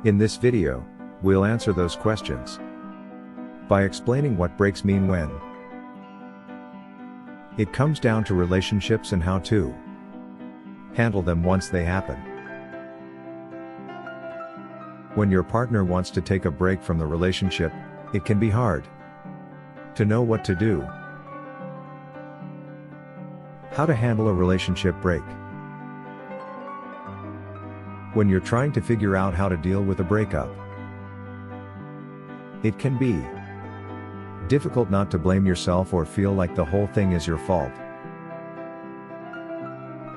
In this video, we'll answer those questions by explaining what breaks mean when it comes down to relationships and how to handle them once they happen. When your partner wants to take a break from the relationship, it can be hard to know what to do. How to handle a relationship break. When you're trying to figure out how to deal with a breakup, it can be difficult not to blame yourself or feel like the whole thing is your fault.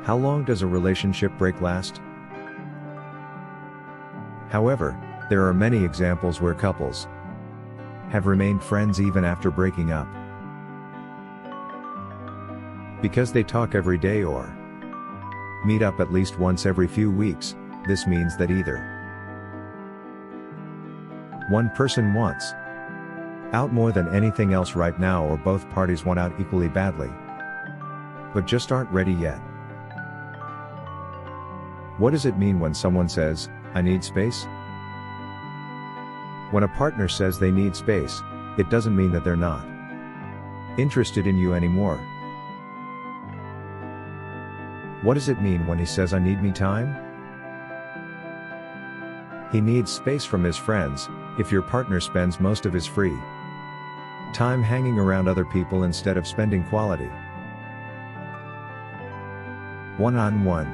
How long does a relationship break last? However, there are many examples where couples have remained friends even after breaking up. Because they talk every day or meet up at least once every few weeks, this means that either one person wants out more than anything else right now, or both parties want out equally badly, but just aren't ready yet. What does it mean when someone says, "I need space"? When a partner says they need space, it doesn't mean that they're not interested in you anymore. What does it mean when he says, "I need me time"? He needs space from his friends. If your partner spends most of his free time hanging around other people instead of spending quality one-on-one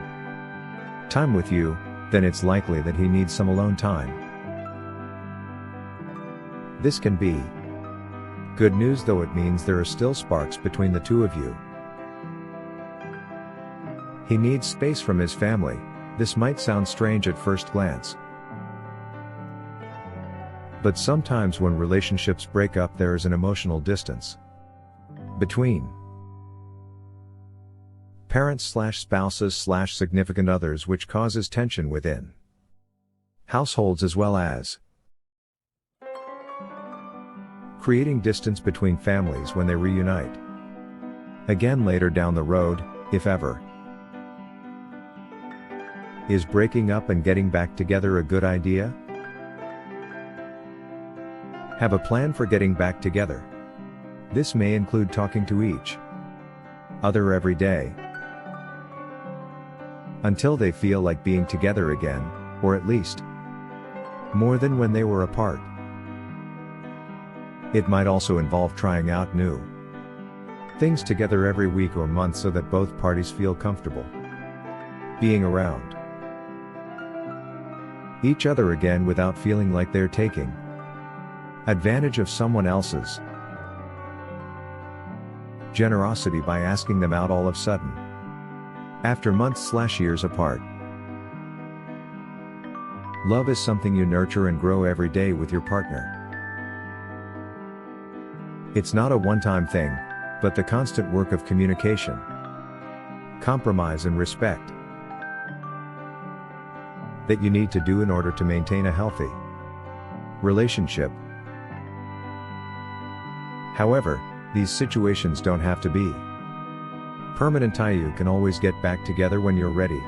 time with you, then it's likely that he needs some alone time. This can be good news, though it means there are still sparks between the two of you. He needs space from his family. This might sound strange at first glance, but sometimes when relationships break up, there is an emotional distance between parents/spouses/significant others, which causes tension within households, as well as creating distance between families when they reunite again later down the road, if ever. Is breaking up and getting back together a good idea? Have a plan for getting back together. This may include talking to each other every day until they feel like being together again, or at least more than when they were apart. It might also involve trying out new things together every week or month so that both parties feel comfortable being around each other again without feeling like they're taking advantage of someone else's generosity by asking them out all of a sudden after months/years apart. Love is something you nurture and grow every day with your partner. It's not a one-time thing, but the constant work of communication, compromise, and respect that you need to do in order to maintain a healthy relationship. However, these situations don't have to be permanent. You can always get back together when you're ready.